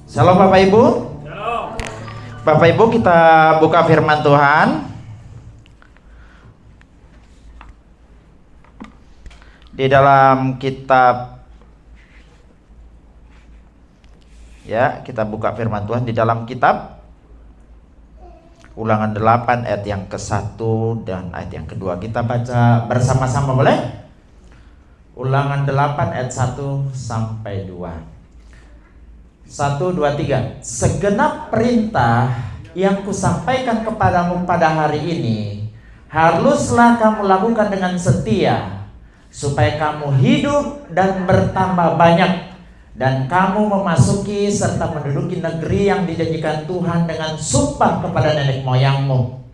Shalom Bapak Ibu. Shalom. Bapak Ibu, kita buka firman Tuhan di dalam kitab, ya, kita buka firman Tuhan di dalam kitab Ulangan 8 ayat yang ke-1 dan ayat yang kedua. Kita baca bersama-sama, boleh? Ulangan 8 ayat 1 sampai 2. 1, 2, 3. Segenap perintah yang kusampaikan kepadamu pada hari ini haruslah kamu lakukan dengan setia, supaya kamu hidup dan bertambah banyak, dan kamu memasuki serta menduduki negeri yang dijanjikan Tuhan dengan sumpah kepada nenek moyangmu.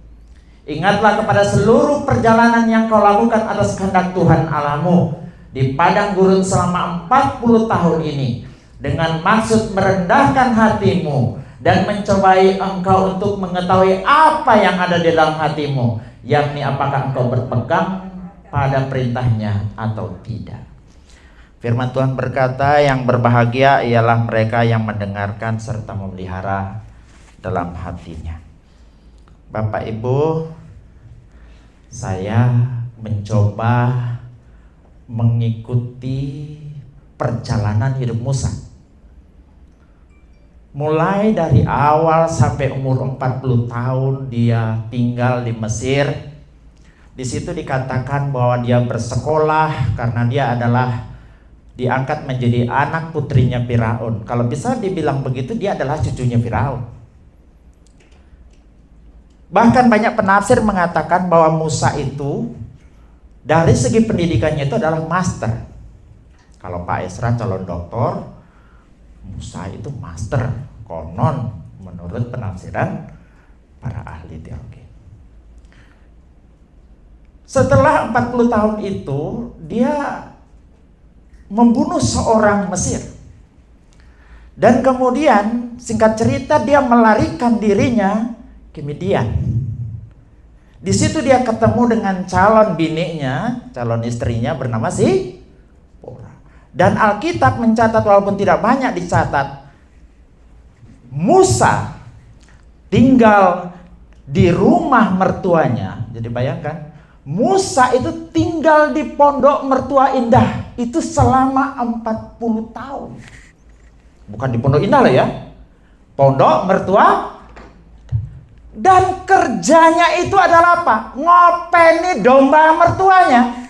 Ingatlah kepada seluruh perjalanan yang kau lakukan atas kehendak Tuhan Allahmu di padang gurun selama 40 tahun ini, dengan maksud merendahkan hatimu dan mencobai engkau untuk mengetahui apa yang ada di dalam hatimu, yakni apakah engkau berpegang pada perintahnya atau tidak. Firman Tuhan berkata, yang berbahagia ialah mereka yang mendengarkan serta memelihara dalam hatinya. Bapak Ibu, saya mencoba mengikuti perjalanan hidup Musa. Mulai dari awal sampai umur 40 tahun dia tinggal di Mesir. Di situ dikatakan bahwa dia bersekolah karena dia adalah diangkat menjadi anak putrinya Firaun. Kalau bisa dibilang begitu, dia adalah cucunya Firaun. Bahkan banyak penafsir mengatakan bahwa Musa itu dari segi pendidikannya itu adalah master. Kalau Pak Esra calon doktor, Musa itu master, konon menurut penafsiran para ahli teologi. Setelah 40 tahun itu, dia membunuh seorang Mesir. Dan kemudian singkat cerita dia melarikan dirinya ke Midian. Di situ dia ketemu dengan calon bininya, calon istrinya bernama Zipora. Dan Alkitab mencatat, walaupun tidak banyak dicatat, Musa tinggal di rumah mertuanya. Jadi bayangkan, Musa itu tinggal di pondok mertua Indah itu selama 40 tahun. Bukan di pondok Indah lah ya, pondok mertua. Dan kerjanya itu adalah apa? Ngopeni domba mertuanya,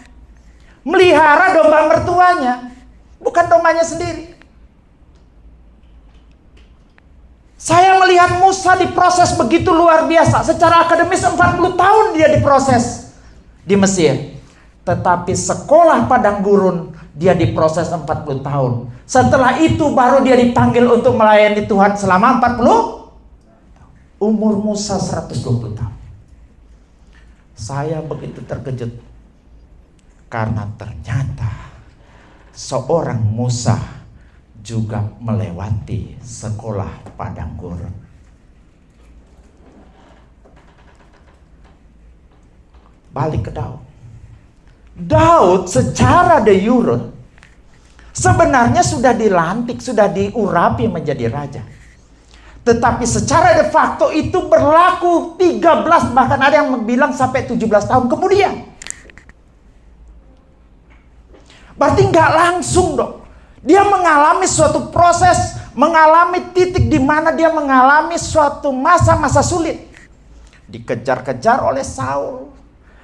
melihara domba mertuanya, bukan dombanya sendiri. Saya melihat Musa diproses begitu luar biasa. Secara akademis 40 tahun dia diproses di Mesir. Tetapi sekolah padang gurun dia diproses 40 tahun. Setelah itu baru dia dipanggil untuk melayani Tuhan selama 40. Umur Musa 120 tahun. Saya begitu terkejut karena ternyata seorang Musa juga melewati sekolah padang gurun. Balik ke Daud. Daud secara de jure sebenarnya sudah dilantik, sudah diurapi menjadi raja. Tetapi secara de facto itu berlaku 13, bahkan ada yang bilang sampai 17 tahun kemudian. Berarti nggak langsung dong. Dia mengalami suatu proses, mengalami titik di mana dia mengalami suatu masa-masa sulit. Dikejar-kejar oleh Saul.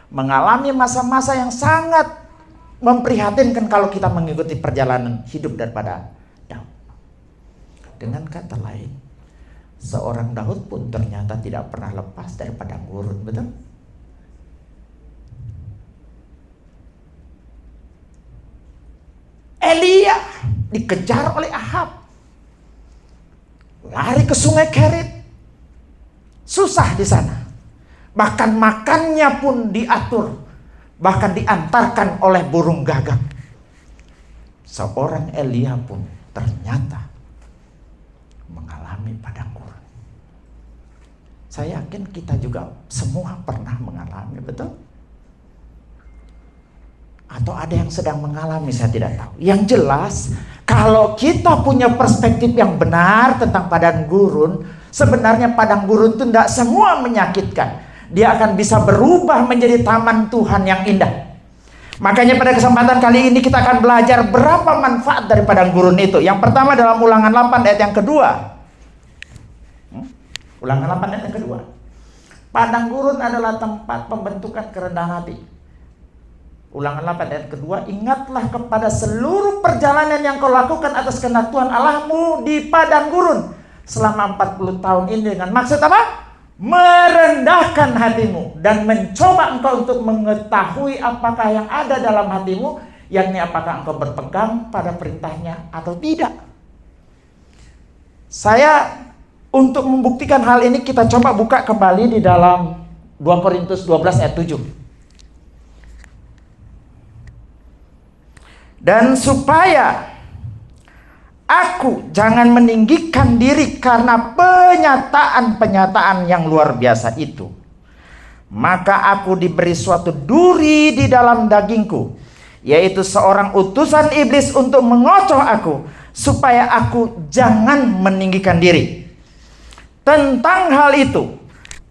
Mengalami masa-masa yang sangat memprihatinkan kalau kita mengikuti perjalanan hidup daripada Daud. Dengan kata lain, seorang Daud pun ternyata tidak pernah lepas dari padang gurun, betul? Elia dikejar oleh Ahab, lari ke sungai Kerit, susah di sana. Bahkan makannya pun diatur, bahkan diantarkan oleh burung gagak. Seorang Elia pun ternyata mengalami padang gurun. Saya yakin kita juga semua pernah mengalami, betul? Atau ada yang sedang mengalami, saya tidak tahu. Yang jelas, Kalau kita punya perspektif yang benar tentang padang gurun, sebenarnya padang gurun itu tidak semua menyakitkan. Dia akan bisa berubah menjadi taman Tuhan yang indah. Makanya pada kesempatan kali ini kita akan belajar berapa manfaat dari padang gurun itu. Yang pertama dalam Ulangan 8 ayat yang kedua. Ulangan 8 ayat yang kedua. Padang gurun adalah tempat pembentukan kerendahan hati. Ulangan 8 ayat kedua, ingatlah kepada seluruh perjalanan yang kau lakukan atas kehendak Tuhan Allahmu di padang gurun selama 40 tahun ini dengan maksud apa? Merendahkan hatimu dan mencoba engkau untuk mengetahui apakah yang ada dalam hatimu, yakni apakah engkau berpegang pada perintahnya atau tidak. Saya untuk membuktikan hal ini kita coba buka kembali di dalam 2 Korintus 12 ayat 7. Dan supaya aku jangan meninggikan diri karena penyataan-penyataan yang luar biasa itu, maka aku diberi suatu duri di dalam dagingku, yaitu seorang utusan iblis untuk mengocoh aku, supaya aku jangan meninggikan diri. Tentang hal itu,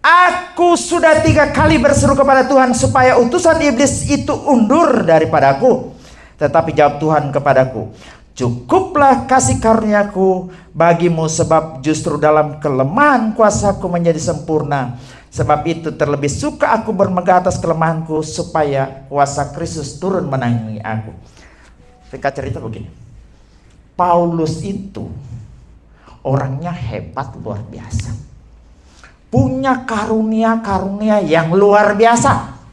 aku sudah 3 kali berseru kepada Tuhan supaya utusan iblis itu undur daripadaku. Tetapi jawab Tuhan kepadaku, cukuplah kasih karuniaku bagimu, sebab justru dalam kelemahan kuasaku menjadi sempurna. Sebab itu terlebih suka aku bermegah atas kelemahanku, supaya kuasa Kristus turun menangani aku. Singkat cerita begini, Paulus itu orangnya hebat luar biasa, punya karunia-karunia yang luar biasa.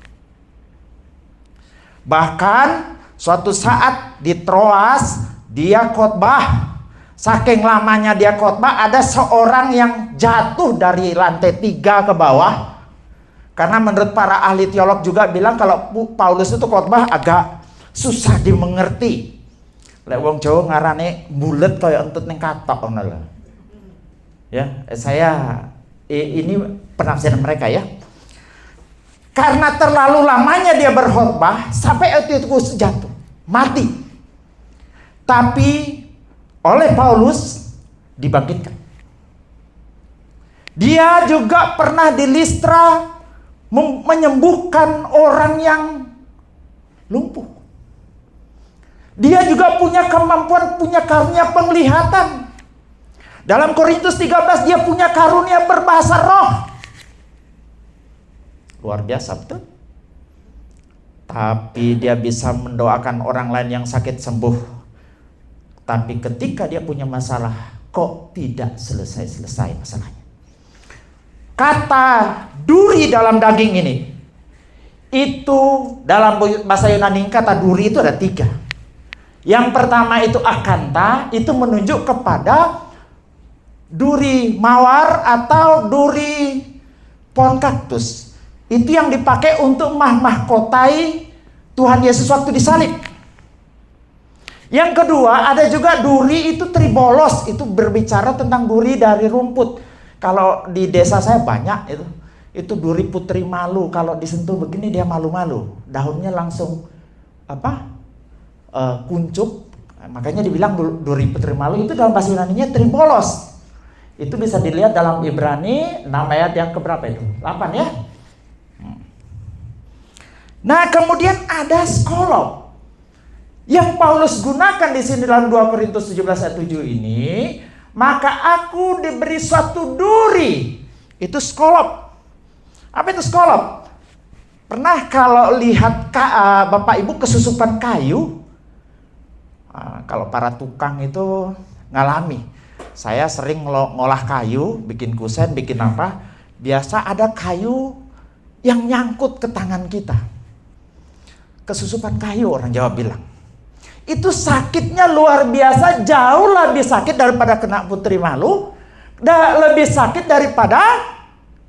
Bahkan suatu saat di Troas dia khotbah, saking lamanya dia khotbah, ada seorang yang jatuh dari lantai 3 ke bawah. Karena menurut para ahli teolog juga bilang kalau Paulus itu khotbah agak susah dimengerti. Lek wong Jawa ngarane bulet kaya entut ning katok ngono lho. Ya, saya ini penafsiran mereka ya. Karena terlalu lamanya dia berkhotbah sampai Eutikus jatuh, mati. Tapi oleh Paulus dibangkitkan. Dia juga pernah di Listra menyembuhkan orang yang lumpuh. Dia juga punya kemampuan, punya karunia penglihatan. Dalam Korintus 13 dia punya karunia berbahasa roh. Luar biasa, betul? Tapi dia bisa mendoakan orang lain yang sakit sembuh. Tapi ketika dia punya masalah, kok tidak selesai-selesai masalahnya. Kata duri dalam daging ini, itu dalam bahasa Yunani kata duri itu ada 3. Yang pertama itu akanta, itu menunjuk kepada duri mawar atau duri pohon kaktus. Itu yang dipakai untuk mahkotai Tuhan Yesus waktu disalib. Yang kedua ada juga duri itu tribolos, itu berbicara tentang duri dari rumput. Kalau di desa saya banyak itu duri putri malu. Kalau disentuh begini dia malu-malu, daunnya langsung kuncup. Makanya dibilang duri putri malu. Itu dalam bahasa Yunaninya tribolos. Itu bisa dilihat dalam Ibrani 6 ayat yang keberapa itu? 8 ya. Nah, kemudian ada skolop yang Paulus gunakan di sini dalam 2 Korintus 17 ayat 7 ini. Maka aku diberi suatu duri. Itu skolop. Apa itu skolop? Pernah kalau lihat Bapak Ibu kesusupan kayu? Kalau para tukang itu ngalami. Saya sering ngolah kayu, bikin kusen, bikin apa. Biasa ada kayu yang nyangkut ke tangan kita. Kesusupan kayu orang Jawa bilang. Itu sakitnya luar biasa, jauh lebih sakit daripada kena putri malu, lebih sakit daripada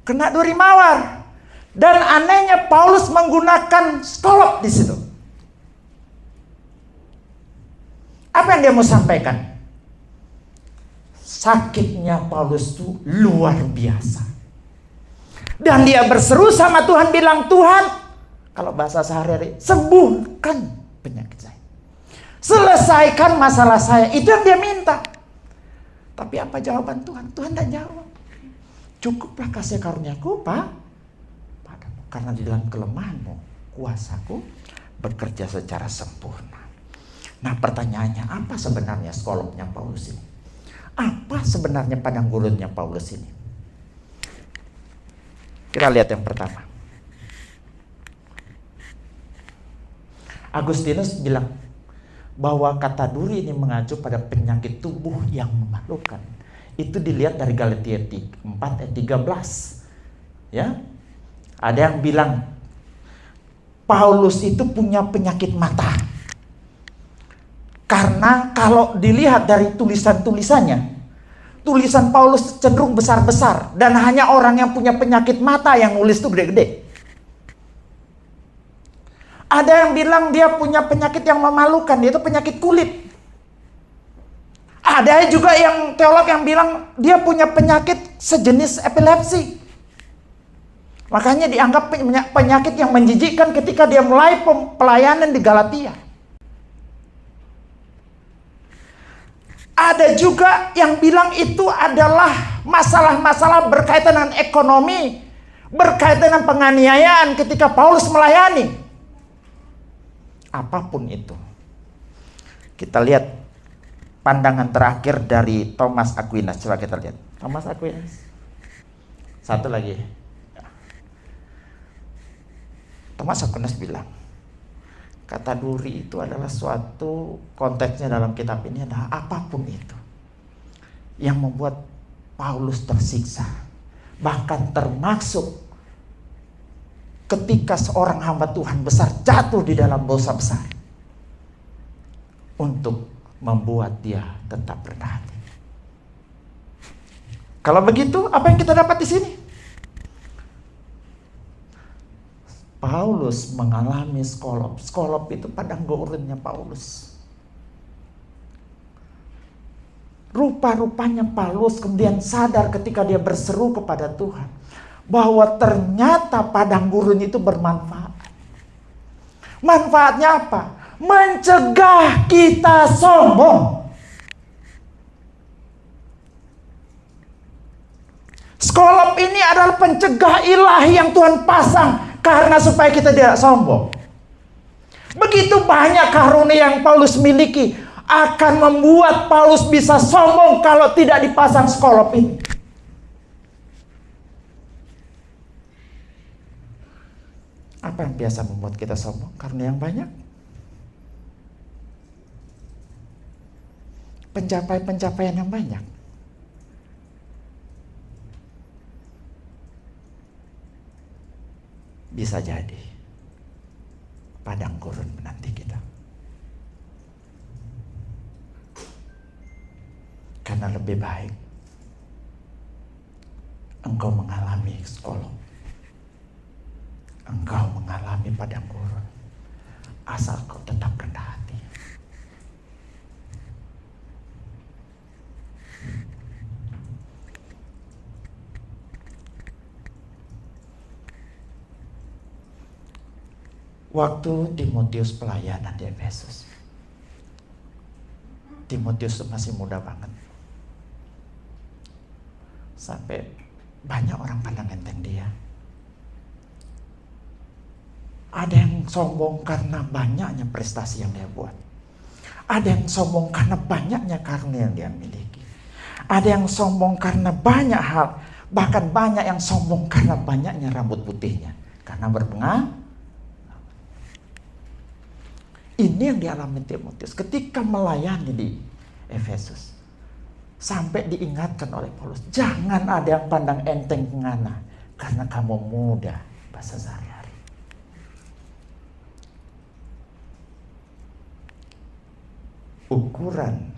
kena duri mawar. Dan anehnya Paulus menggunakan skolop di situ. Apa yang dia mau sampaikan? Sakitnya Paulus itu luar biasa. Dan dia berseru sama Tuhan, bilang, Tuhan, kalau bahasa sehari-hari, sembuhkan penyakit saya. Selesaikan masalah saya. Itu yang dia minta. Tapi apa jawaban Tuhan? Tuhan tidak jawab. Cukuplah kasih karuniaku, Pak, padamu. Karena di dalam kelemahanmu, kuasaku bekerja secara sempurna. Nah, pertanyaannya, apa sebenarnya skolopnya Paulus ini? Apa sebenarnya padang gurunnya Paulus ini? Kita lihat yang pertama. Agustinus bilang bahwa kata duri ini mengacu pada penyakit tubuh yang memalukan. Itu dilihat dari Galatia 4 ayat 13. Ya. Ada yang bilang Paulus itu punya penyakit mata. Karena kalau dilihat dari tulisan-tulisannya, tulisan Paulus cenderung besar-besar. Dan hanya orang yang punya penyakit mata yang nulis itu gede-gede. Ada yang bilang dia punya penyakit yang memalukan, yaitu penyakit kulit. Ada juga yang teolog yang bilang dia punya penyakit sejenis epilepsi. Makanya dianggap penyakit yang menjijikkan ketika dia mulai pelayanan di Galatia. Ada juga yang bilang itu adalah masalah-masalah berkaitan dengan ekonomi, berkaitan dengan penganiayaan ketika Paulus melayani. Apapun itu. Kita lihat pandangan terakhir dari Thomas Aquinas. Coba kita lihat. Thomas Aquinas. Satu lagi. Thomas Aquinas bilang, kata duri itu adalah suatu, konteksnya dalam kitab ini adalah apapun itu yang membuat Paulus tersiksa. Bahkan termasuk ketika seorang hamba Tuhan besar jatuh di dalam dosa besar, untuk membuat dia tetap rendah hati. Kalau begitu, apa yang kita dapat di sini? Paulus mengalami skolop. Skolop itu padang gurunnya Paulus. Rupa-rupanya Paulus kemudian sadar ketika dia berseru kepada Tuhan bahwa ternyata padang gurun itu bermanfaat. Manfaatnya apa? Mencegah kita sombong. Skolop ini adalah pencegah ilahi yang Tuhan pasang karena supaya kita tidak sombong. Begitu banyak karunia yang Paulus miliki akan membuat Paulus bisa sombong kalau tidak dipasang skolop ini. Apa yang biasa membuat kita sombong? Karena yang banyak. Pencapaian-pencapaian yang banyak. Bisa jadi padang gurun menanti kita. Karena lebih baik engkau mengalami skolop, engkau mengalami padang gurun, asal kau tetap rendah hati. Waktu Timotius pelayanan di Efesus, Timotius masih muda banget, sampai banyak orang pandang enteng dia. Ada yang sombong karena banyaknya prestasi yang dia buat. Ada yang sombong karena banyaknya karunia yang dia miliki. Ada yang sombong karena banyak hal, bahkan banyak yang sombong karena banyaknya rambut putihnya, karena berpengaruh. Ini yang dialami Timotius ketika melayani di Efesus. Sampai diingatkan oleh Paulus, jangan ada yang pandang enteng ngana, karena kamu muda, bahasa sehari-hari. Ukuran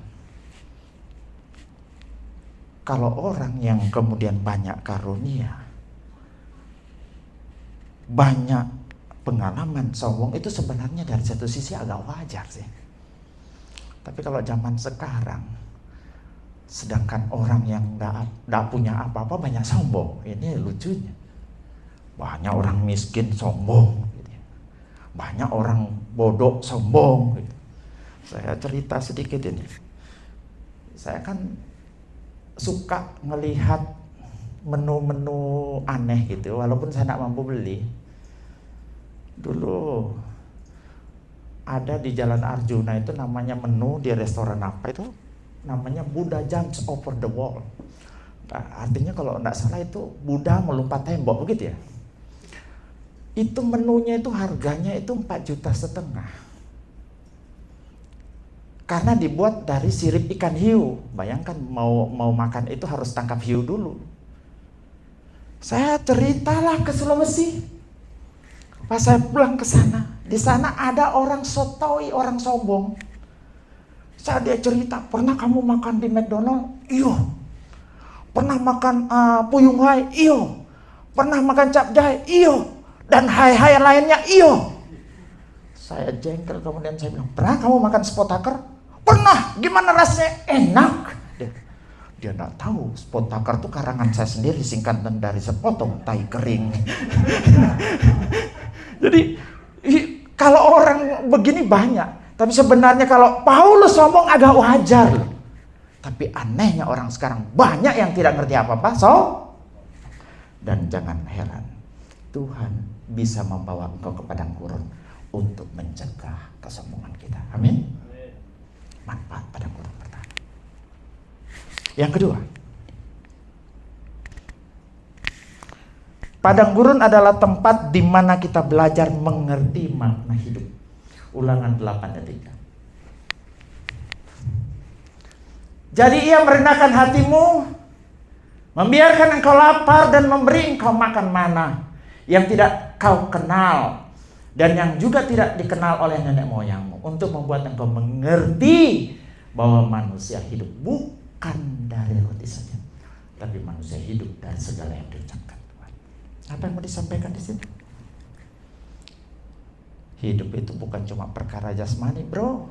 kalau orang yang kemudian banyak karunia, banyak pengalaman sombong, itu sebenarnya dari satu sisi agak wajar sih. Tapi kalau zaman sekarang, sedangkan orang yang tidak punya apa-apa banyak sombong, ini lucunya. Banyak orang miskin sombong, banyak orang bodoh sombong. Saya cerita sedikit ini. Saya kan suka melihat menu-menu aneh gitu, walaupun saya tidak mampu beli. Dulu ada di Jalan Arjuna itu namanya menu di restoran apa itu, namanya Buddha jumps over the wall. Nah, artinya kalau tidak salah itu Buddha melompat tembok, begitu ya. Itu menunya itu harganya itu 4,5 juta. Karena dibuat dari sirip ikan hiu. Bayangkan mau makan itu harus tangkap hiu dulu. Saya ceritalah ke Sulawesi. Pas saya pulang ke sana, di sana ada orang sotoi, orang sombong. Dia cerita, pernah kamu makan di McDonald? Iya. Pernah makan Puyung Hai? Iya. Pernah makan capcay? Iya. Dan hai-hai lainnya? Iya. Saya jengkel, kemudian saya bilang, pernah kamu makan spotaker? Pernah. Gimana rasanya? Enak. Dia tidak tahu spotaker itu karangan saya sendiri, singkatan dari sepotong tai kering. Jadi kalau orang begini banyak, tapi sebenarnya kalau Paulus ngomong agak wajar. Tapi anehnya orang sekarang banyak yang tidak ngerti apa-apa. Dan jangan heran, Tuhan bisa membawa engkau ke padang gurun untuk mencegah kesombongan kita. Amin. Manfaat padang gurun pertama. Yang kedua, padang gurun adalah tempat di mana kita belajar mengerti makna hidup. Ulangan 8 ayat 3. Jadi ia merendahkan hatimu, membiarkan engkau lapar dan memberi engkau makan mana yang tidak kau kenal dan yang juga tidak dikenal oleh nenek moyangmu, untuk membuat engkau mengerti bahwa manusia hidup bukan dari roti saja, tapi manusia hidup dari segala yang diucapkan Tuhan. Apa yang mau disampaikan di sini? Hidup itu bukan cuma perkara jasmani, bro.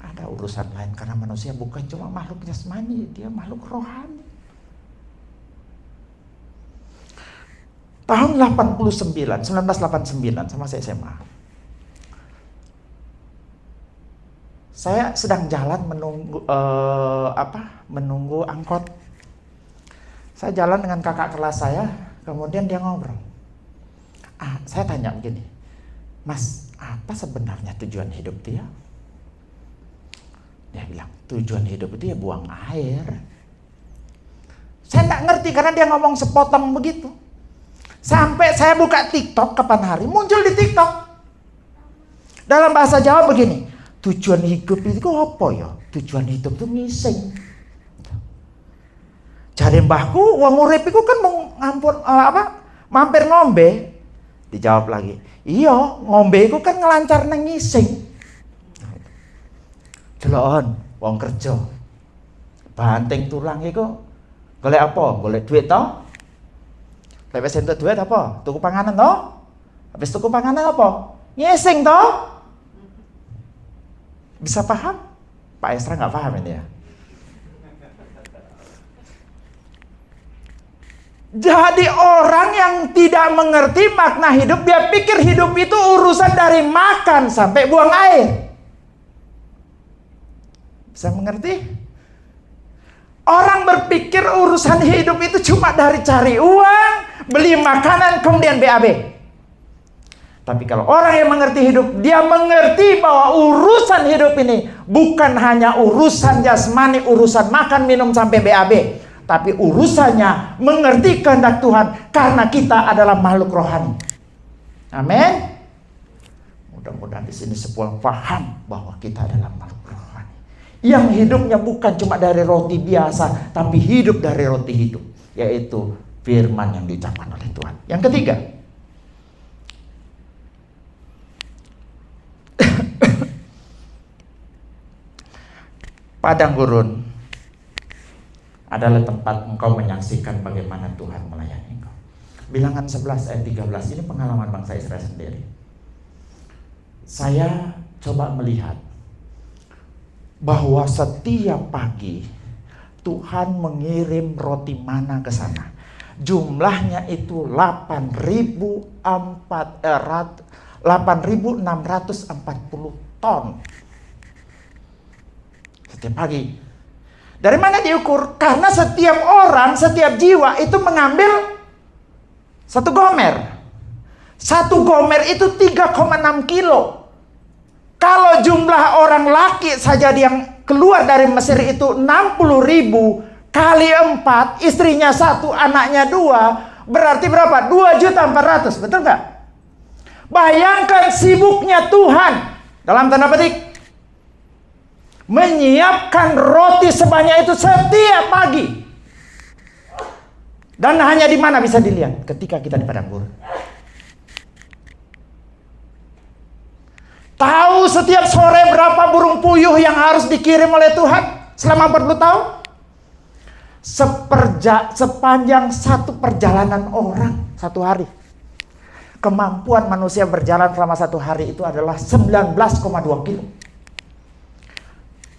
Ada urusan lain, karena manusia bukan cuma makhluk jasmani, dia makhluk rohani. Tahun 1989 sama saya SMA. Saya sedang jalan menunggu angkot. Saya jalan dengan kakak kelas saya, kemudian dia ngobrol. Saya tanya begini, Mas, apa sebenarnya tujuan hidup dia? Dia bilang, tujuan hidup itu ya buang air. Saya nggak ngerti karena dia ngomong sepotong begitu. Sampai saya buka TikTok kapan hari, muncul di TikTok. Dalam bahasa Jawa begini, tujuan hidup itu apa ya? Tujuan hidup itu ngising. Jare mbahku, wong urip iku kan mau mampir ngombe. Dijawab lagi, iya, ngombe iku kan ngelancar nang ngising. Delokon wong kerja. Banting tulang iku golek apa? Golek duit to? Lek wis entuk duit apa? Tuku panganan to? Habis tuku panganan apa? Ngising to? Bisa paham? Pak Esra nggak paham ini ya. Jadi orang yang tidak mengerti makna hidup, dia pikir hidup itu urusan dari makan sampai buang air. Bisa mengerti? Orang berpikir urusan hidup itu cuma dari cari uang, beli makanan, kemudian BAB. Tapi kalau orang yang mengerti hidup, dia mengerti bahwa urusan hidup ini bukan hanya urusan jasmani, urusan makan, minum, sampai BAB. Tapi urusannya mengerti kehendak Tuhan, karena kita adalah makhluk rohani. Amin. Mudah-mudahan di sini sebuah paham bahwa kita adalah makhluk rohani yang hidupnya bukan cuma dari roti biasa, tapi hidup dari roti hidup, yaitu firman yang diucapkan oleh Tuhan. Yang ketiga, padang gurun adalah tempat engkau menyaksikan bagaimana Tuhan melayani engkau. Bilangan 11 ayat 13 ini pengalaman bangsa Israel sendiri. Saya coba melihat bahwa setiap pagi Tuhan mengirim roti mana ke sana. Jumlahnya itu 8.400 8.640 ton setiap pagi. Dari mana diukur? Karena setiap orang, setiap jiwa itu mengambil 1 gomer. 1 gomer itu 3,6 kilo. Kalau jumlah orang laki saja yang keluar dari Mesir itu 60.000 kali 4, istrinya 1, anaknya 2, berarti berapa? 2.400.000, betul nggak? Bayangkan sibuknya Tuhan, dalam tanda petik, menyiapkan roti sebanyak itu setiap pagi. Dan hanya di mana bisa dilihat? Ketika kita di padang gurun. Tahu setiap sore berapa burung puyuh yang harus dikirim oleh Tuhan selama 40 tahun? Sepanjang 1 perjalanan orang 1 hari. Kemampuan manusia berjalan selama 1 hari itu adalah 19,2 kilo.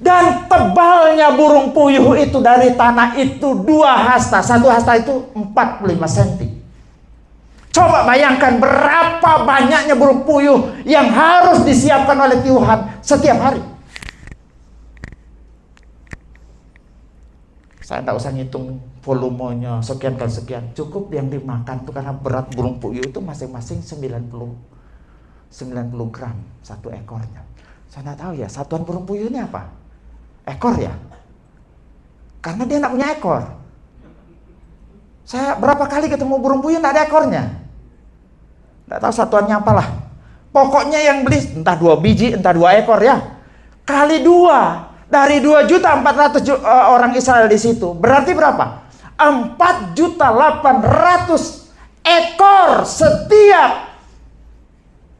Dan tebalnya burung puyuh itu dari tanah itu 2 hasta. 1 hasta itu 45 cm. Coba bayangkan berapa banyaknya burung puyuh yang harus disiapkan oleh Tuhan setiap hari. Saya tidak usah ngitung volumenya sekian kali sekian. Cukup yang dimakan itu karena berat burung puyuh itu masing-masing 90 gram 1 ekornya. Saya tidak tahu ya, satuan burung puyuh ini apa? Ekor ya? Karena dia tidak punya ekor. Saya berapa kali ketemu burung puyuh tidak ada ekornya. Tidak tahu satuannya apalah. Pokoknya yang beli entah 2 biji, entah 2 ekor ya. Kali 2 dari 2.400.000 orang Israel di situ. Berarti berapa? 4.800.000 ekor setiap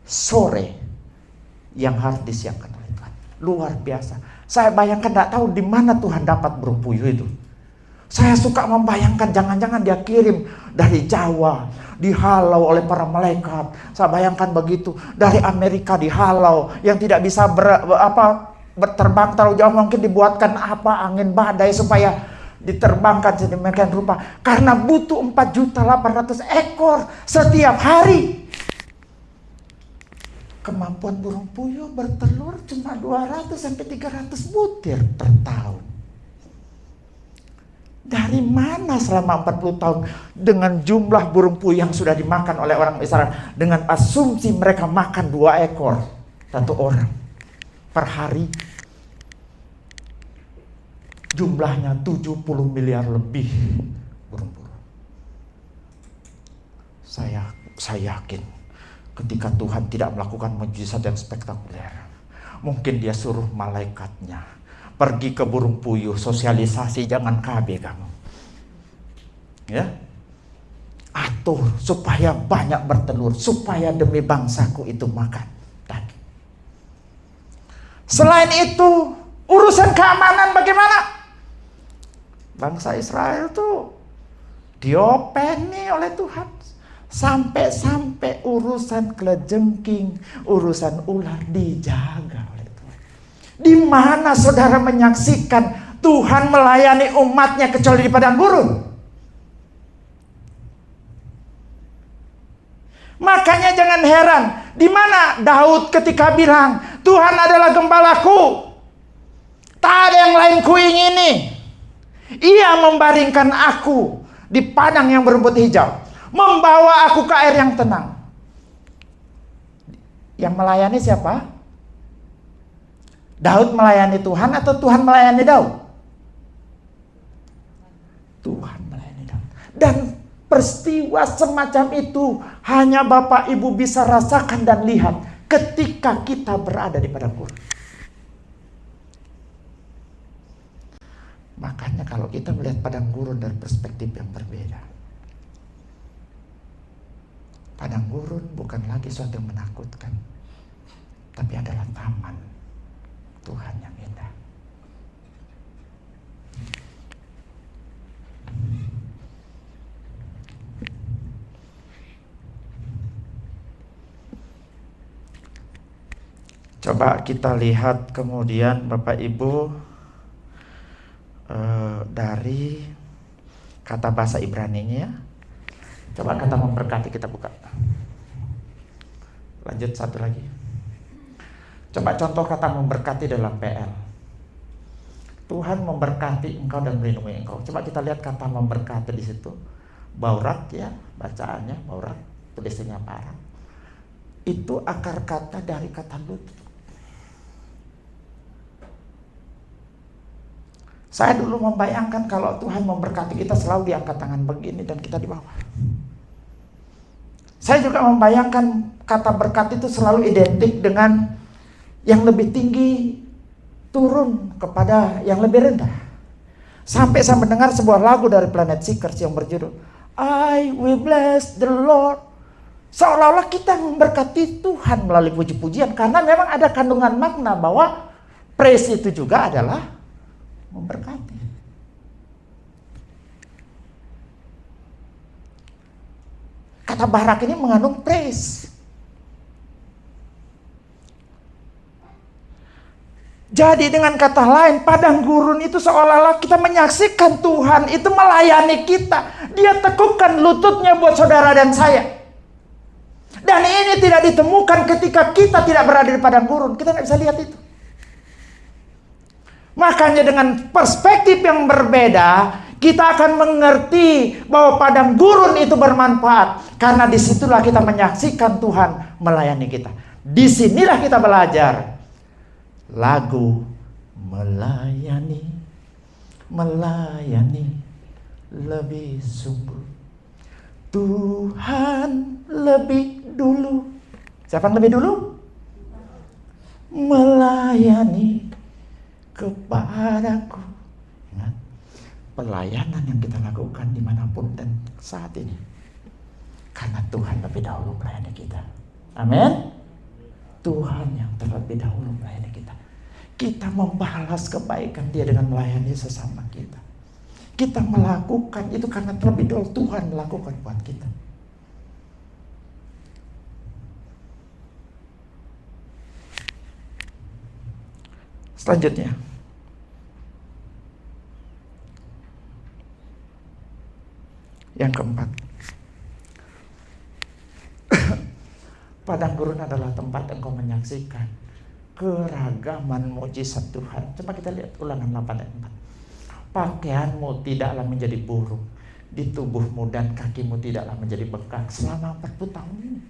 sore yang harus disiapkan oleh Tuhan. Luar biasa. Saya bayangkan tidak tahu di mana Tuhan dapat burung puyuh itu. Saya suka membayangkan jangan-jangan dia kirim dari Jawa, dihalau oleh para malaikat. Saya bayangkan begitu. Dari Amerika dihalau, yang tidak bisa berterbang terlalu jauh mungkin dibuatkan angin badai supaya diterbangkan sedemikian rupa. Karena butuh 4.800.000 ekor setiap hari. Kemampuan burung puyuh bertelur cuma 200 sampai 300 butir per tahun. Dari mana selama 40 tahun dengan jumlah burung puyuh yang sudah dimakan oleh orang Israel, dengan asumsi mereka makan 2 ekor 1 orang per hari, jumlahnya 70 miliar lebih burung puyuh. Saya yakin ketika Tuhan tidak melakukan mukjizat yang spektakuler, mungkin dia suruh malaikatnya pergi ke burung puyuh, sosialisasi, jangan KB kamu, ya, atur supaya banyak bertelur, supaya demi bangsaku itu makan daging. Selain itu, urusan keamanan bagaimana? Bangsa Israel tuh diopeni oleh Tuhan. Sampai urusan kelejengking, urusan ular dijaga oleh Tuhan. Di mana saudara menyaksikan Tuhan melayani umatnya kecuali di padang gurun? Makanya jangan heran, di mana Daud ketika bilang, Tuhan adalah gembalaku, tak ada yang lain kuingini. Ia membaringkan aku di padang yang berumput hijau, membawa aku ke air yang tenang. Yang melayani siapa? Daud melayani Tuhan atau Tuhan melayani Daud? Tuhan melayani Daud. Dan peristiwa semacam itu hanya Bapak Ibu bisa rasakan dan lihat ketika kita berada di padang gurun. Makanya kalau kita melihat padang gurun dari perspektif yang berbeda, padang gurun bukan lagi suatu yang menakutkan, tapi adalah taman Tuhan yang indah. Coba kita lihat kemudian Bapak Ibu dari kata bahasa Ibrani-nya. Coba kata memberkati kita buka. Lanjut. Lanjut satu lagi. Coba contoh kata memberkati dalam PL. Tuhan memberkati engkau dan melindungi engkau. Coba kita lihat kata memberkati di situ. Baurak ya, bacaannya baurak, tulisannya parang. Itu akar kata dari kata lutut. Saya dulu membayangkan kalau Tuhan memberkati kita selalu diangkat tangan begini dan kita di bawah. Saya juga membayangkan kata berkat itu selalu identik dengan yang lebih tinggi turun kepada yang lebih rendah. Sampai saya mendengar sebuah lagu dari Planet Seekers yang berjudul I will bless the Lord. Seolah-olah kita memberkati Tuhan melalui puji-pujian, karena memang ada kandungan makna bahwa praise itu juga adalah memberkati. Kata barak ini mengandung praise. Jadi dengan kata lain, padang gurun itu seolah-olah kita menyaksikan Tuhan itu melayani kita. Dia tekukkan lututnya buat saudara dan saya. Dan ini tidak ditemukan ketika kita tidak berada di padang gurun. Kita nggak bisa lihat itu. Makanya dengan perspektif yang berbeda, kita akan mengerti bahwa padang gurun itu bermanfaat. Karena disitulah kita menyaksikan Tuhan melayani kita. Disinilah kita belajar lagu melayani, melayani lebih sungguh. Tuhan lebih dulu. Siapa yang lebih dulu? Melayani kepadaku. Ingat, pelayanan yang kita lakukan dimanapun dan saat ini, karena Tuhan lebih dahulu melayani kita. Amin. Tuhan yang terlebih dahulu melayani kita. Kita membalas kebaikan Dia dengan melayani sesama kita. Kita melakukan itu karena terlebih dahulu Tuhan melakukan buat kita. Selanjutnya, yang keempat, padang gurun adalah tempat engkau menyaksikan keragaman mujizat Tuhan. Coba kita lihat Ulangan 8 ayat 4. Pakaianmu tidaklah menjadi buruk, di tubuhmu dan kakimu tidaklah menjadi bengkak selama 40 tahun ini.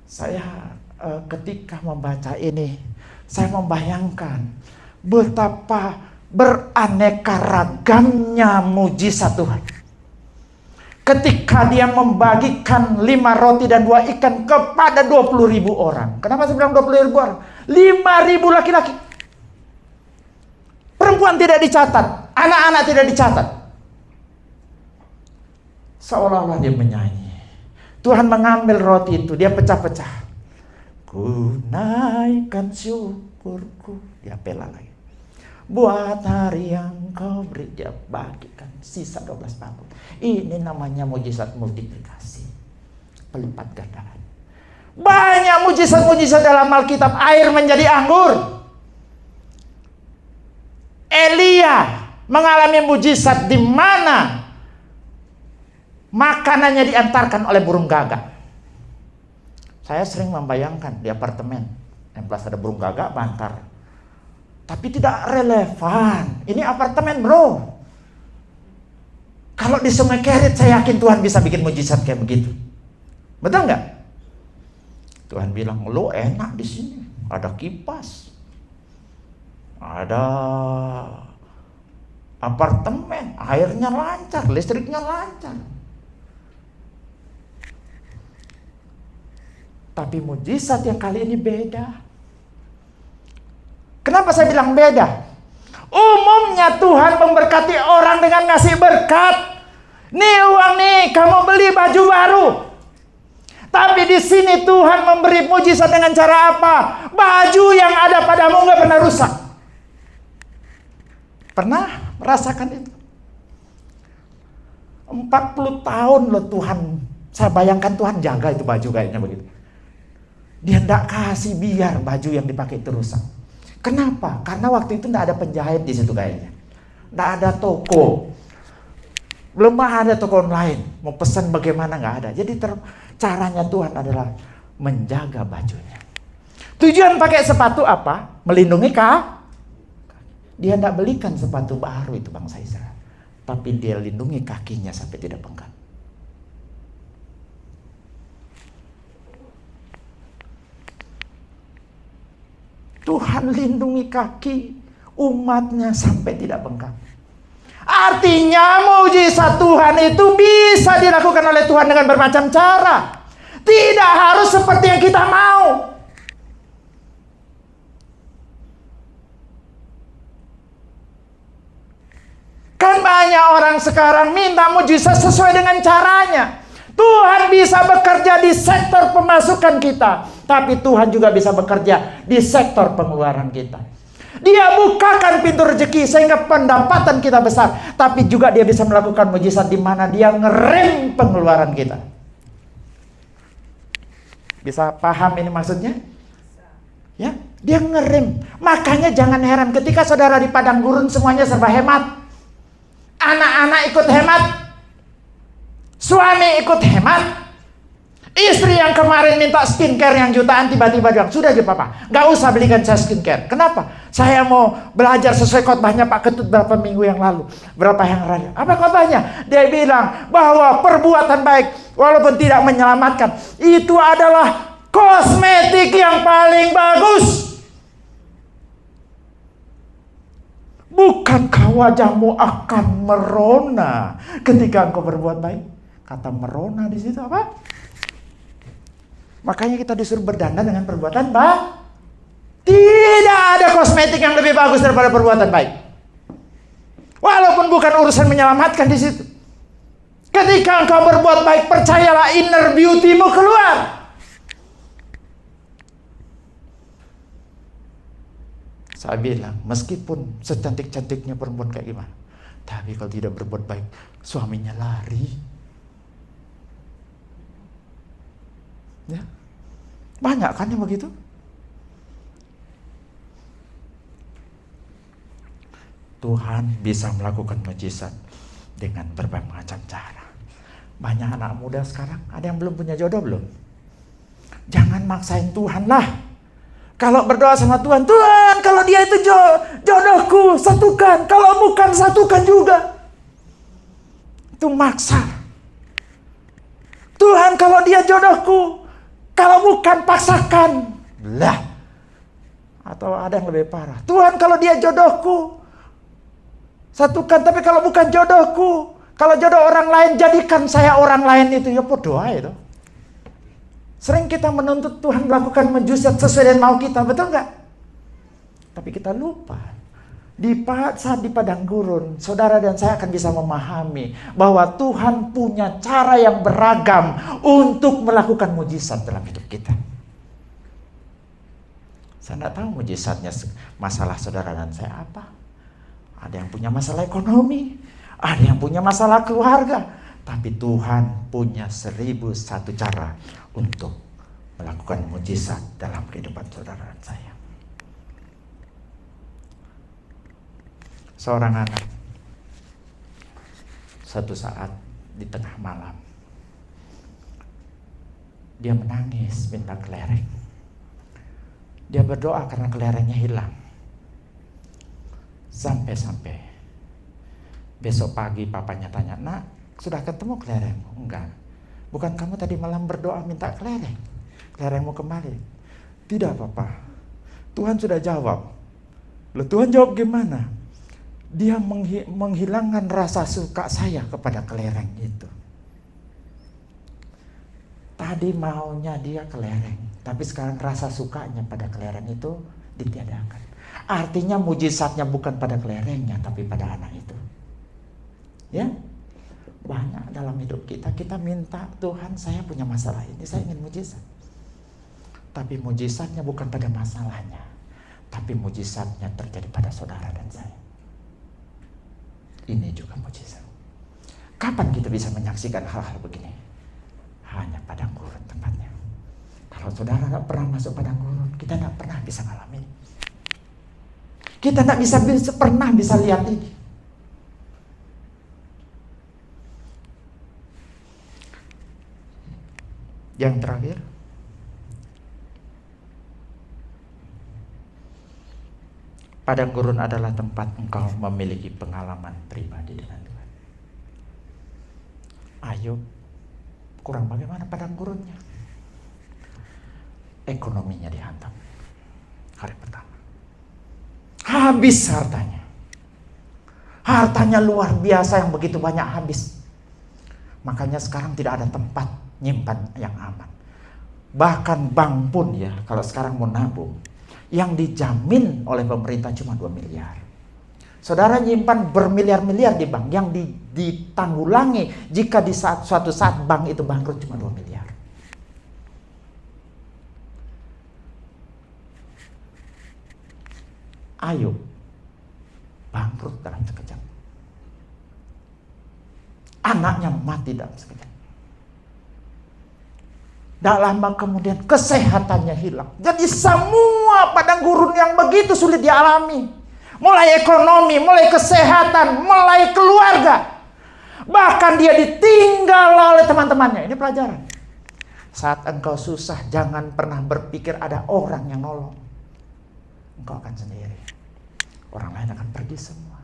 Saya ketika membaca ini, saya membayangkan betapa beraneka ragamnya mujizat Tuhan. Ketika Dia membagikan 5 roti dan 2 ikan kepada 20.000 orang. Kenapa saya bilang 20.000 orang? 5.000 laki-laki. Perempuan tidak dicatat, anak-anak tidak dicatat. Seolah-olah Dia menyanyi. Tuhan mengambil roti itu, Dia pecah-pecah. Ku naikkan syukurku, Dia bela lagi. Buat hari yang kau beri, Dia bagikan sisa 12 bangku. Ini namanya mujizat multiplikasi, pelipat gandaan. Banyak mujizat-mujizat dalam Alkitab. Air menjadi anggur. Elia mengalami mujizat di mana makanannya diantarkan oleh burung gagak. Saya sering membayangkan di apartemen yang plus ada burung gagak bantar. Tapi tidak relevan. Ini apartemen, bro. Kalau di Sungai Kerit, saya yakin Tuhan bisa bikin mujizat kayak begitu. Betul nggak? Tuhan bilang, lo enak di sini. Ada kipas, ada apartemen, airnya lancar, listriknya lancar. Tapi mujizat yang kali ini beda. Kenapa saya bilang beda? Umumnya Tuhan memberkati orang dengan ngasih berkat. Nih uang nih, kamu beli baju baru. Tapi di sini Tuhan memberi mujizat dengan cara apa? Baju yang ada padamu nggak pernah rusak. Pernah merasakan itu? 40 tahun loh Tuhan. Saya bayangkan Tuhan jaga itu baju kayaknya begitu. Dia tidak kasih biar baju yang dipakai itu rusak. Kenapa? Karena waktu itu tidak ada penjahit di situ kayaknya. Tidak ada toko. Belum ada toko online. Mau pesan bagaimana nggak ada. Jadi caranya Tuhan adalah menjaga bajunya. Tujuan pakai sepatu apa? Melindungi kaki. Dia tidak belikan sepatu baru itu bangsa Israel, tapi dia lindungi kakinya sampai tidak bengkak. Tuhan lindungi kaki umatnya sampai tidak bengkak. Artinya mujizat Tuhan itu bisa dilakukan oleh Tuhan dengan bermacam cara. Tidak harus seperti yang kita mau. Kan banyak orang sekarang minta mujizat sesuai dengan caranya. Tuhan bisa bekerja di sektor pemasukan kita, tapi Tuhan juga bisa bekerja di sektor pengeluaran kita. Dia bukakan pintu rezeki sehingga pendapatan kita besar, tapi juga dia bisa melakukan mujizat di mana dia ngerem pengeluaran kita. Bisa paham ini maksudnya? Ya, dia ngerem. Makanya jangan heran ketika saudara di padang gurun semuanya serba hemat. Anak-anak ikut hemat, suami ikut hemat, istri yang kemarin minta skincare yang jutaan tiba-tiba bilang, sudah aja papa, gak usah belikan saya skincare. Kenapa? Saya mau belajar sesuai khotbahnya Pak Ketut berapa minggu yang lalu, berapa yang lalu. Apa khotbahnya? Dia bilang bahwa perbuatan baik walaupun tidak menyelamatkan, itu adalah kosmetik yang paling bagus. Bukankah wajahmu akan merona ketika engkau berbuat baik? Kata merona di situ apa? Makanya kita disuruh berdandan dengan perbuatan baik. Tidak ada kosmetik yang lebih bagus daripada perbuatan baik. Walaupun bukan urusan menyelamatkan di situ. Ketika engkau berbuat baik, percayalah inner beauty-mu keluar. Saya bilang, meskipun secantik-cantiknya perempuan kayak gimana, tapi kalau tidak berbuat baik, suaminya lari. Ya, banyak kan yang begitu? Tuhan bisa melakukan mujizat dengan berbagai macam cara. Banyak anak muda sekarang, ada yang belum punya jodoh belum? Jangan maksain Tuhan lah. Kalau berdoa sama Tuhan, Tuhan kalau dia itu jodohku, satukan. Kalau bukan, satukan juga. Itu maksa. Tuhan kalau dia jodohku, kalau bukan, paksakan. Lah. Atau ada yang lebih parah. Tuhan kalau dia jodohku, satukan. Tapi kalau bukan jodohku, kalau jodoh orang lain, jadikan saya orang lain itu. Ya doa itu. Sering kita menuntut Tuhan melakukan mujizat sesuai dengan mau kita, betul nggak? Tapi kita lupa. Saat di padang gurun, saudara dan saya akan bisa memahami bahwa Tuhan punya cara yang beragam untuk melakukan mujizat dalam hidup kita. Saya tidak tahu mujizatnya masalah saudara dan saya apa. Ada yang punya masalah ekonomi, ada yang punya masalah keluarga. Tapi Tuhan punya 1001 cara untuk melakukan mujizat dalam kehidupan saudara dan saya. Seorang anak satu saat di tengah malam dia menangis minta kelereng. Dia berdoa karena kelerengnya hilang. Sampai besok pagi papanya tanya, "Nak, sudah ketemu kelerengmu?" "Enggak." "Bukan kamu tadi malam berdoa minta kelereng? Kelerengmu kembali?" "Tidak papa, Tuhan sudah jawab." "Loh, Tuhan jawab gimana?" "Dia menghilangkan rasa suka saya kepada kelereng itu." Tadi maunya dia kelereng, tapi sekarang rasa sukanya pada kelereng itu ditiadakan. Artinya mujizatnya bukan pada kelerengnya, tapi pada anak itu. Ya, banyak dalam hidup kita minta, Tuhan saya punya masalah ini, saya ingin mujizat. Tapi mujizatnya bukan pada masalahnya, tapi mujizatnya terjadi pada saudara dan saya. Ini juga mujizat. Kapan kita bisa menyaksikan hal-hal begini? Hanya padang gurun tempatnya. Kalau saudara tidak pernah masuk padang gurun, kita tidak pernah bisa mengalami. Kita tidak pernah bisa lihat ini. Yang terakhir, Padang gurun adalah tempat engkau memiliki pengalaman pribadi dengan Tuhan. Ayub kurang bagaimana padang gurunnya? Ekonominya dihantam hari pertama. Habis hartanya. Hartanya luar biasa yang begitu banyak habis. Makanya sekarang tidak ada tempat nyimpan yang aman. Bahkan bank pun ya, kalau sekarang mau nabung, yang dijamin oleh pemerintah cuma 2 miliar. Saudara nyimpan bermiliar-miliar di bank, yang ditanggulangi jika di suatu saat bank itu bangkrut cuma 2 miliar. Ayub bangkrut dalam sekejap. Anaknya mati dalam sekejap. Tak lama kemudian kesehatannya hilang. Jadi semua padang gurun yang begitu sulit dialami, mulai ekonomi, mulai kesehatan, mulai keluarga, bahkan dia ditinggal oleh teman-temannya. Ini pelajaran. Saat engkau susah, jangan pernah berpikir ada orang yang nolong. Engkau akan sendiri. Orang lain akan pergi semua.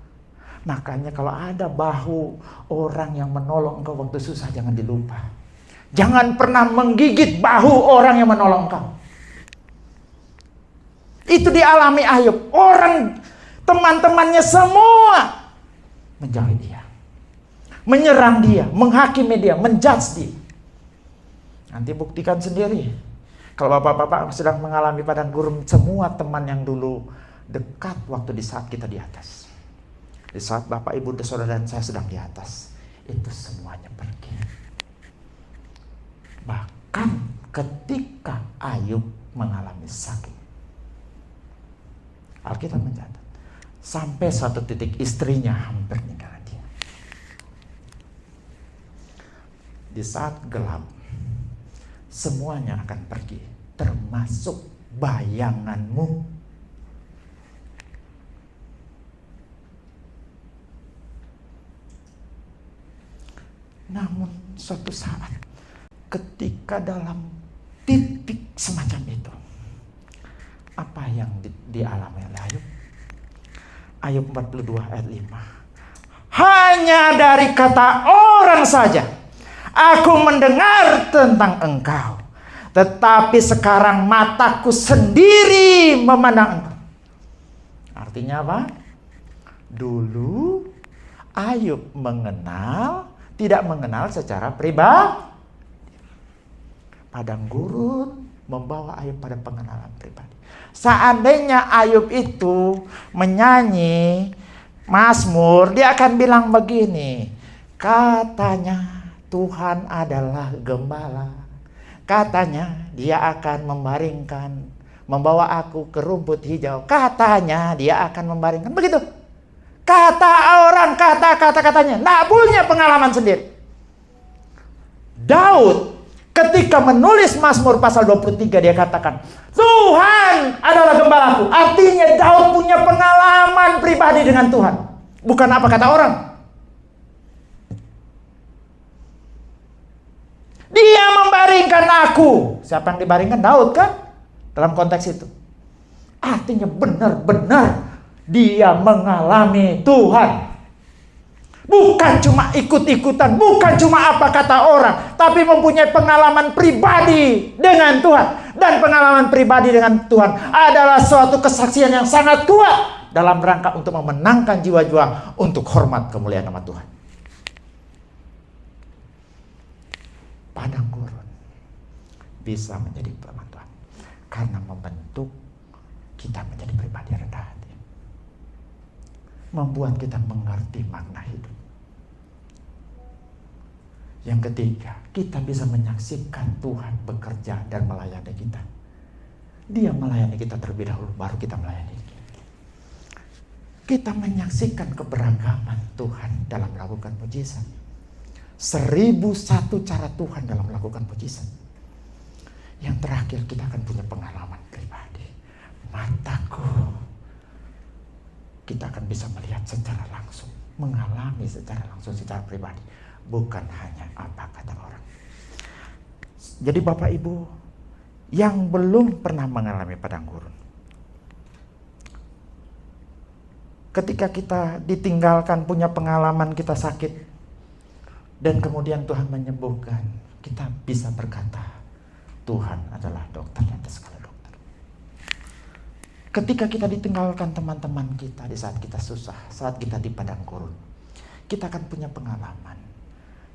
Makanya kalau ada bahu orang yang menolong engkau waktu susah, jangan dilupa. Jangan pernah menggigit bahu orang yang menolong engkau. Itu dialami Ayub. Orang teman-temannya semua menjauhi dia, menyerang dia, menghakimi dia, menjudge dia. Nanti buktikan sendiri. Kalau bapak-bapak sedang mengalami padang gurun, semua teman yang dulu dekat waktu di saat kita di atas, di saat bapak, ibu, saudara dan saya sedang di atas, itu semuanya pergi. Bahkan ketika Ayub mengalami sakit, Alkitab mencatat sampai suatu titik istrinya hampir meninggalkan dia. Di saat gelap, semuanya akan pergi, termasuk bayanganmu. Namun suatu saat, ketika dalam titik semacam itu, apa yang dialami oleh Ayub? Ayub 42 ayat 5. Hanya dari kata orang saja aku mendengar tentang engkau, tetapi sekarang mataku sendiri memandang engkau. Artinya apa? Dulu Ayub tidak mengenal secara pribadi. Padang gurun membawa Ayub pada pengenalan pribadi. Seandainya Ayub itu menyanyi Mazmur, dia akan bilang begini, katanya Tuhan adalah gembala, katanya dia akan membawa aku ke rumput hijau, katanya dia akan membaringkan. Begitu kata orang, katanya, tidak punya pengalaman sendiri. Daud ketika menulis Mazmur pasal 23, dia katakan, Tuhan adalah gembalaku. Artinya Daud punya pengalaman pribadi dengan Tuhan, bukan apa kata orang. Dia membaringkan aku. Siapa yang dibaringkan? Daud kan? Dalam konteks itu. Artinya benar-benar dia mengalami Tuhan. Bukan cuma ikut-ikutan, bukan cuma apa kata orang, tapi mempunyai pengalaman pribadi dengan Tuhan. Dan pengalaman pribadi dengan Tuhan adalah suatu kesaksian yang sangat kuat dalam rangka untuk memenangkan jiwa-jiwa untuk hormat kemuliaan nama Tuhan. Padang gurun bisa menjadi firman Tuhan karena membentuk kita menjadi pribadi rendah hati, membuat kita mengerti makna hidup. Yang ketiga, kita bisa menyaksikan Tuhan bekerja dan melayani kita. Dia melayani kita terlebih dahulu, baru kita melayani dia. Kita menyaksikan keberagaman Tuhan dalam melakukan mujizat. 1001 cara Tuhan dalam melakukan mujizat. Yang terakhir, kita akan punya pengalaman pribadi. Mataku, kita akan bisa melihat secara langsung, mengalami secara langsung, secara pribadi, bukan hanya apa kata orang. Jadi Bapak Ibu yang belum pernah mengalami padang gurun, Ketika kita ditinggalkan, punya pengalaman kita sakit, dan kemudian Tuhan menyembuhkan, kita bisa berkata, Tuhan adalah dokter di atas segala dokter. Ketika kita ditinggalkan teman-teman kita di saat kita susah, saat kita di padang gurun, kita akan punya pengalaman.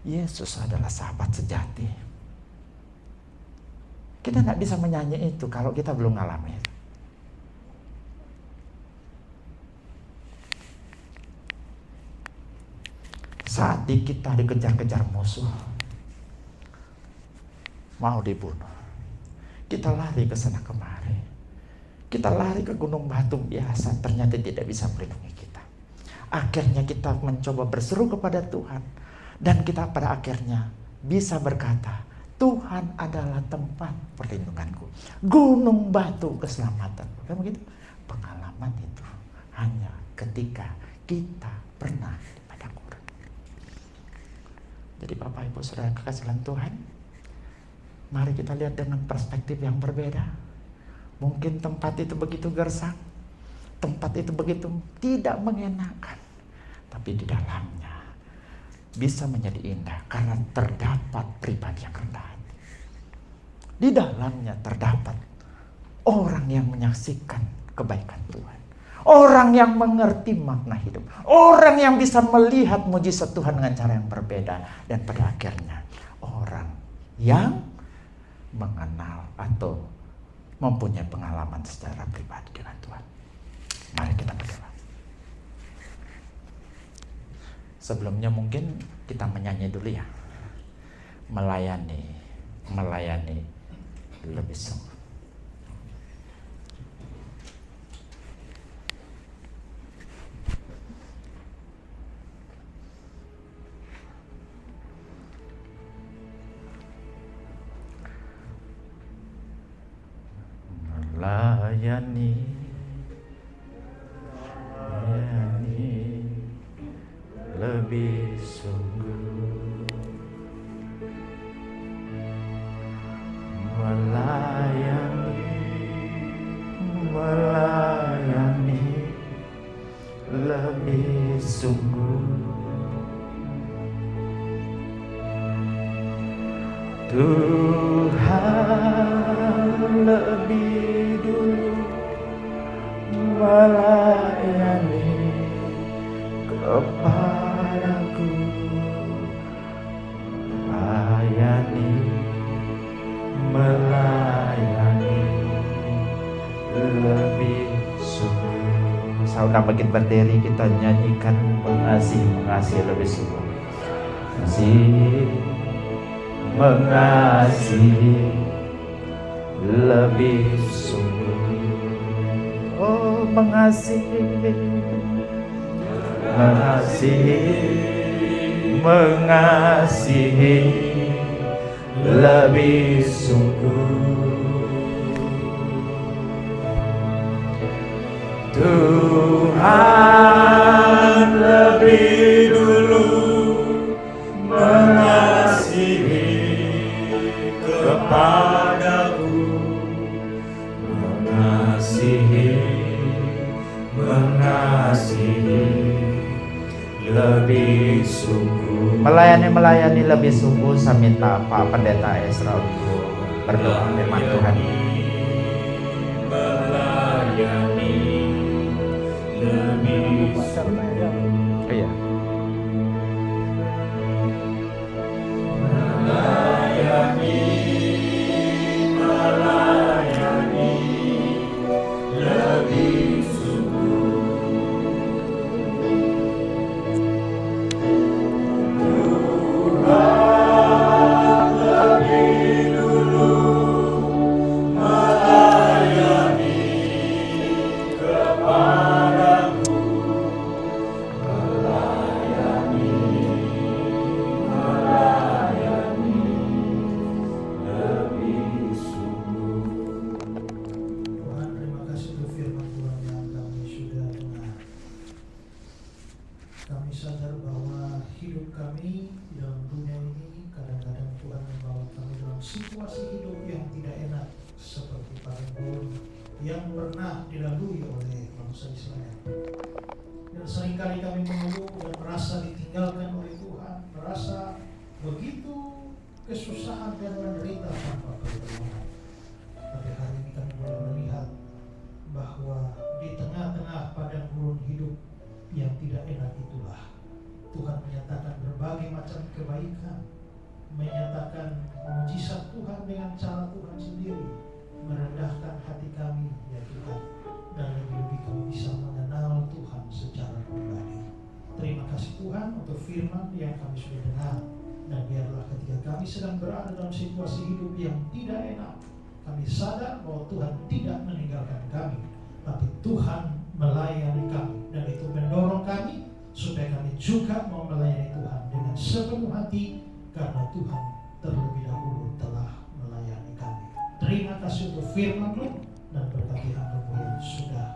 Yesus adalah sahabat sejati. Kita tidak bisa menyanyi itu kalau kita belum ngalamin. Saat kita dikejar-kejar musuh, mau dibunuh, kita lari ke sana kemari, kita lari ke gunung batu biasa, ternyata tidak bisa melindungi kita. Akhirnya kita mencoba berseru kepada Tuhan, dan kita pada akhirnya bisa berkata, Tuhan adalah tempat perlindunganku, gunung batu keselamatanku. Kan begitu? Pengalaman itu hanya ketika kita pernah di padang gurun. Jadi Bapak Ibu Saudara kekasihan Tuhan, mari kita lihat dengan perspektif yang berbeda. Mungkin tempat itu begitu gersang, tempat itu begitu tidak mengenakan, tapi di dalamnya bisa menjadi indah karena terdapat pribadi yang rendah hati. Di dalamnya terdapat orang yang menyaksikan kebaikan Tuhan, orang yang mengerti makna hidup, orang yang bisa melihat mujizat Tuhan dengan cara yang berbeda, dan pada akhirnya orang yang mengenal atau mempunyai pengalaman secara pribadi dengan Tuhan. Mari kita berdoa. Sebelumnya mungkin kita menyanyi dulu ya. Melayani lebih sungguh. Melayani lebih sungguh, melayani lebih sungguh. Tuhan lebih dulu melayani kepadaku, melayani lebih sungguh. Saudara bangkit berdiri, kita nyanyikan mengasihi lebih sungguh. Mengasihi lebih sungguh. Oh, mengasihi lebih sungguh. Tuhan lebih dulu mengasihi kepadaku, mengasihi lebih sungguh. Melayani lebih sungguh. Saya minta Pak Pendeta Ezra untuk berdoa firman Tuhan. Melayani lebih sungguh. Iya. Melayani lebih sungguh. Tuhan lebih dulu melayani kepadaku, melayani lebih sungguh. Tuhan, terima kasih untuk firman Tuhan yang kami sudah dengar. Kami sadar bahwa hidup kami di dalam dunia ini kadang-kadang Tuhan membawa kami dalam situasi hidup yang tidak enak, seperti padang gurun yang pernah dilalui oleh bangsa Israel. Dan seringkali kami mengeluh dan merasa ditinggalkan oleh Tuhan, merasa begitu kesusahan dan menderita tanpa pertolongan. Tapi hari ini kami boleh melihat bahwa di tengah-tengah padang gurun hidup yang tidak enak itulah Tuhan menyatakan berbagai macam kebaikan, menyatakan mujizat Tuhan dengan cara Tuhan sendiri, merendahkan hati kami ya Tuhan, dan lebih-lebih kami bisa mengenal Tuhan secara pribadi. Terima kasih Tuhan untuk firman yang kami sudah dengar, dan biarlah ketika kami sedang berada dalam situasi hidup yang tidak enak, kami sadar bahwa Tuhan tidak meninggalkan kami, tapi Tuhan melayani kami, dan itu mendorong kami supaya kami juga mau melayani Tuhan dengan sepenuh hati, karena Tuhan terlebih dahulu telah melayani kami. Terima kasih untuk firman-Mu, dan berkati hamba-Mu yang sudah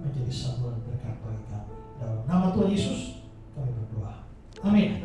menjadi saluran berkat bagi kami. Dalam nama Tuhan Yesus kami berdoa. Amin.